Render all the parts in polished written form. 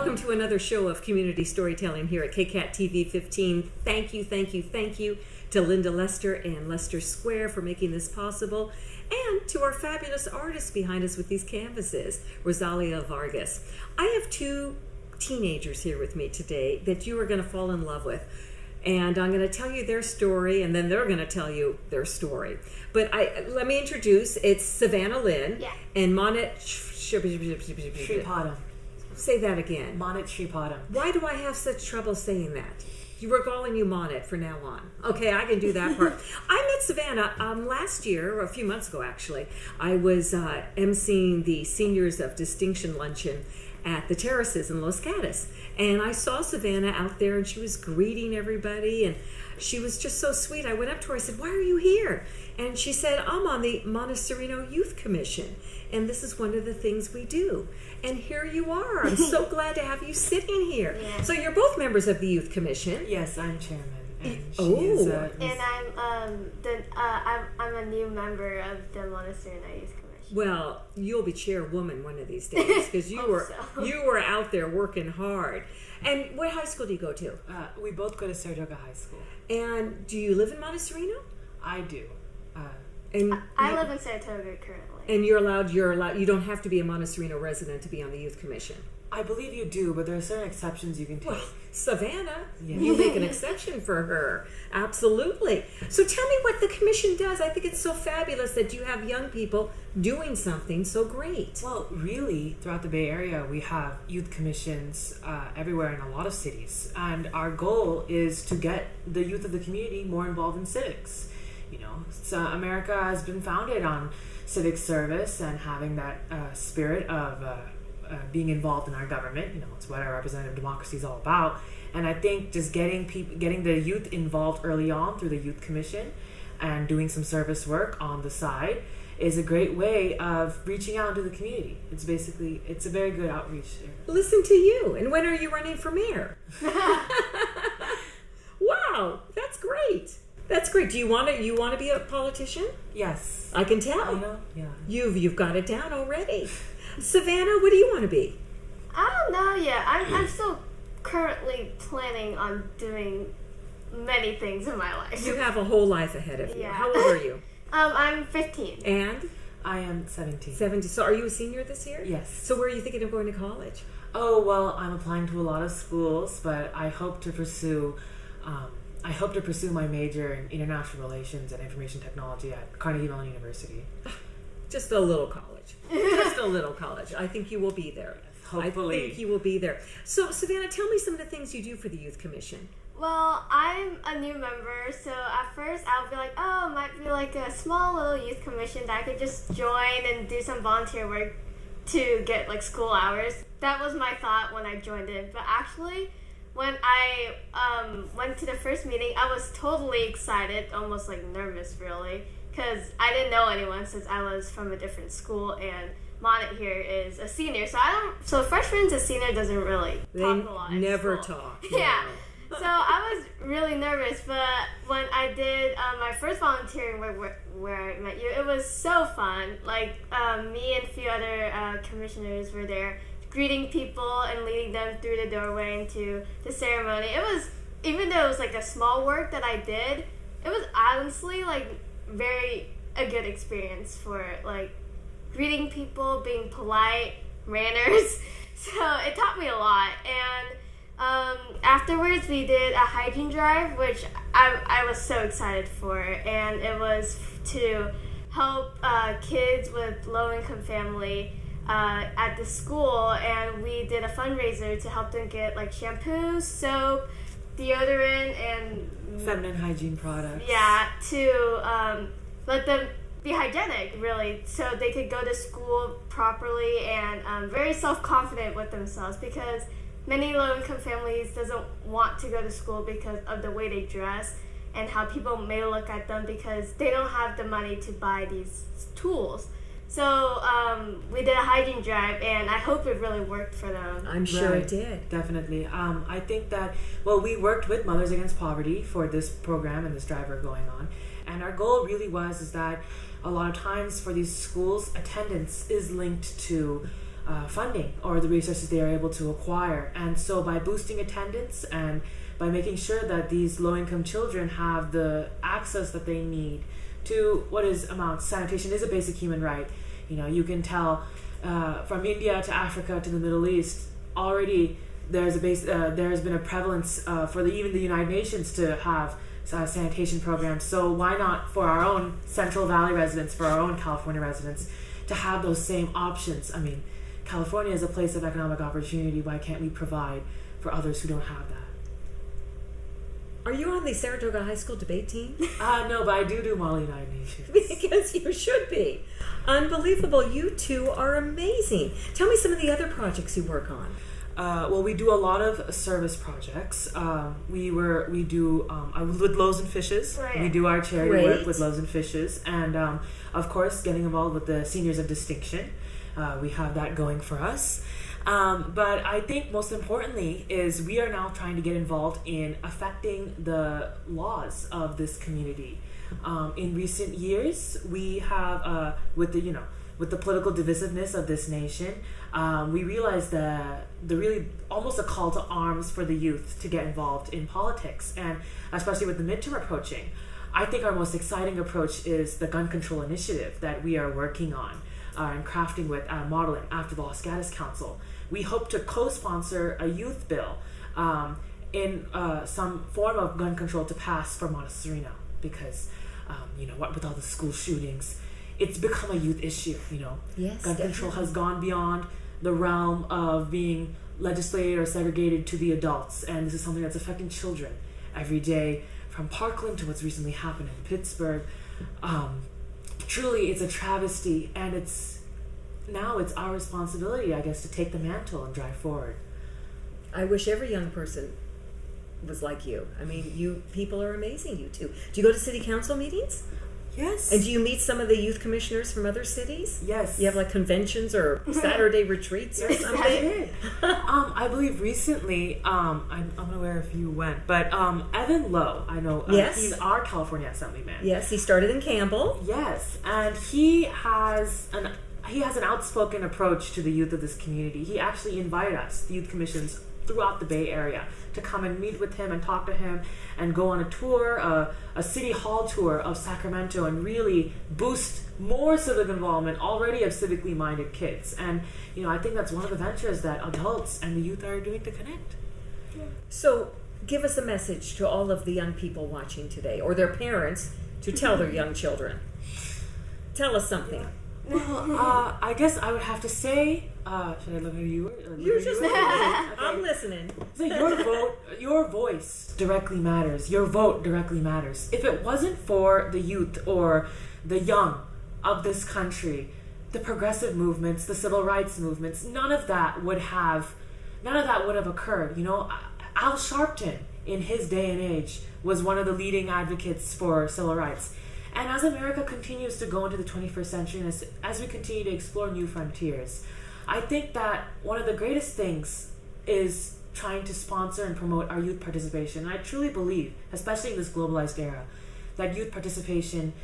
welcome to another show of community storytelling here at KCAT TV 15. Thank you to Linda Lester and Lester Square for making this possible, and to our fabulous artists behind us with these canvases, Rosalia Vargas. I have two teenagers here with me today that you are going to fall in love with. And I'm going to tell you their story, and then they're going to tell you their story. But let me introduce, it's Savannah Lynn and Manit Sripadam. Say that again. Manit Sripadam. Why do I have such trouble saying that? We're calling you Manit from now on. Okay, I can do that part. I met Savannah last year, or a few months ago actually. I was emceeing the Seniors of Distinction Luncheon at the Terraces in Los Gatos. And I saw Savannah out there, and she was greeting everybody, and she was just so sweet. I went up to her, I said, "Why are you here?" And she said, "I'm on the Monte Sereno Youth Commission, and this is one of the things we do." And here you are. I'm so glad to have you sitting here. Yeah. So you're both members of the Youth Commission. Yes, I'm chairman. And And I'm a new member of the Monte Sereno Youth Commission. Well, you'll be chairwoman one of these days because you were out there working hard. And what high school do you go to? We both go to Saratoga High School. And do you live in Monte Sereno? I do. I live in Saratoga currently. And you're allowed. You don't have to be a Monte Sereno resident to be on the Youth Commission. I believe you do, but there are certain exceptions you can take. Well, Savannah, you make an exception for her. Absolutely. So tell me what the commission does. I think it's so fabulous that you have young people doing something so great. Well, really, throughout the Bay Area, we have youth commissions everywhere in a lot of cities. And our goal is to get the youth of the community more involved in civics. You know, so America has been founded on civic service and having that spirit of being involved in our government. You know, it's what our representative democracy is all about. And I think just getting the youth involved early on through the Youth Commission and doing some service work on the side is a great way of reaching out into the community. It's a very good outreach there. Listen to you. And when are you running for mayor? Wow, that's great. That's great. Do you want to be a politician? Yes. I can tell. I know. Yeah. You've got it down already. Savannah, what do you want to be? I don't know yet. I'm still currently planning on doing many things in my life. You have a whole life ahead of you. Yeah. How old are you? I'm 15. And? I am 17. 17. So are you a senior this year? Yes. So where are you thinking of going to college? Oh, well, I'm applying to a lot of schools, but I hope to pursue my major in international relations and information technology at Carnegie Mellon University. Just a little college. Just a little college. I think you will be there. Hopefully. I think you will be there. So, Savannah, tell me some of the things you do for the Youth Commission. Well, I'm a new member, so at first I'll be like, oh, it might be like a small little youth commission that I could just join and do some volunteer work to get like school hours. That was my thought when I joined it. But actually, when I went to the first meeting, I was totally excited, almost like nervous really, because I didn't know anyone since I was from a different school, and Manit here is a senior, so freshman to senior doesn't really talk a lot. They never talk. Yeah. So I was really nervous, but when I did my first volunteering work where I met you, it was so fun. Like me and a few other commissioners were there, greeting people and leading them through the doorway into the ceremony. It was, even though it was like a small work that I did, it was honestly like a good experience for like greeting people, being polite, manners. So it taught me a lot. And afterwards we did a hygiene drive, which I was so excited for, and it was to help kids with low-income family at the school, and we did a fundraiser to help them get like shampoo, soap, deodorant, and feminine hygiene products. Yeah, to let them be hygienic, really, so they could go to school properly and very self-confident with themselves, because many low-income families doesn't want to go to school because of the way they dress and how people may look at them because they don't have the money to buy these tools. So we did a hygiene drive, and I hope it really worked for them. I'm sure it did. Definitely. I think that, we worked with Mothers Against Poverty for this program and this drive we're going on. And our goal really is that a lot of times for these schools, attendance is linked to funding or the resources they are able to acquire. And so by boosting attendance and by making sure that these low-income children have the access that they need to what is sanitation is a basic human right. You can tell from India to Africa to the Middle East, already there has been a prevalence for even the United Nations to have sanitation programs. So why not for our own Central Valley residents, for our own California residents, to have those same options? I mean, California is a place of economic opportunity. Why can't we provide for others who don't have that? Are you on the Saratoga High School debate team? No, but I do Model United Nations. Because you should be. Unbelievable. You two are amazing. Tell me some of the other projects you work on. Well, we do a lot of service projects. We do with Loaves and Fishes. Right. We do our charity Great. work with Loaves and Fishes, and of course, getting involved with the Seniors of Distinction. We have that going for us. But I think most importantly is we are now trying to get involved in affecting the laws of this community. In recent years, we have with the political divisiveness of this nation, we realized that the really almost a call to arms for the youth to get involved in politics, and especially with the midterm approaching. I think our most exciting approach is the gun control initiative that we are working on and crafting with modeling after the Los Gatos Council. We hope to co-sponsor a youth bill in some form of gun control to pass for Monte Sereno, because with all the school shootings, it's become a youth issue. Yes, gun control has gone beyond the realm of being legislated or segregated to the adults, and this is something that's affecting children every day, from Parkland to what's recently happened in Pittsburgh. Truly, it's a travesty, and it's our responsibility, I guess, to take the mantle and drive forward. I wish every young person was like you. I mean, you people are amazing, you two. Do you go to city council meetings? Yes. And do you meet some of the youth commissioners from other cities? Yes. You have like conventions or Saturday retreats or something? I did. I believe recently, I'm unaware if you went, but Evan Lowe, I know, Yes. he's our California Assemblyman. Yes, he started in Campbell. Yes, and he has an outspoken approach to the youth of this community. He actually invited us, the youth commissions throughout the Bay Area, to come and meet with him and talk to him and go on a tour, a city hall tour of Sacramento, and really boost more civic involvement already of civically minded kids. And I think that's one of the ventures that adults and the youth are doing to connect. So give us a message to all of the young people watching today, or their parents, to tell their young children. Tell us something. Well, I guess I would have to say, should I look at you? You just Okay. I'm listening. So your voice directly matters. Your vote directly matters. If it wasn't for the youth or the young of this country, the progressive movements, the civil rights movements, none of that would have occurred. Al Sharpton, in his day and age, was one of the leading advocates for civil rights. And as America continues to go into the 21st century, and as we continue to explore new frontiers, I think that one of the greatest things is trying to sponsor and promote our youth participation. And I truly believe, especially in this globalized era, that youth participation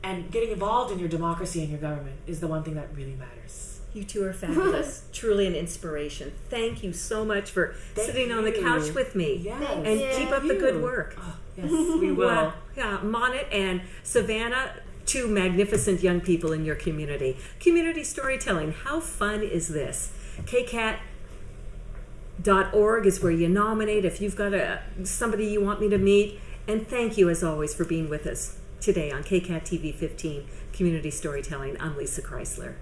and getting involved in your democracy and your government is the one thing that really matters. You two are fabulous. Truly an inspiration. Thank you so much for sitting on the couch with me. Yes. And keep up the good work. Oh, yes, we will. Well, yeah, Manit and Savannah, two magnificent young people in your community. Community storytelling, how fun is this? KCAT.org is where you nominate if you've got somebody you want me to meet. And thank you, as always, for being with us today on KCAT TV 15, Community Storytelling. I'm Lissa Kreisler.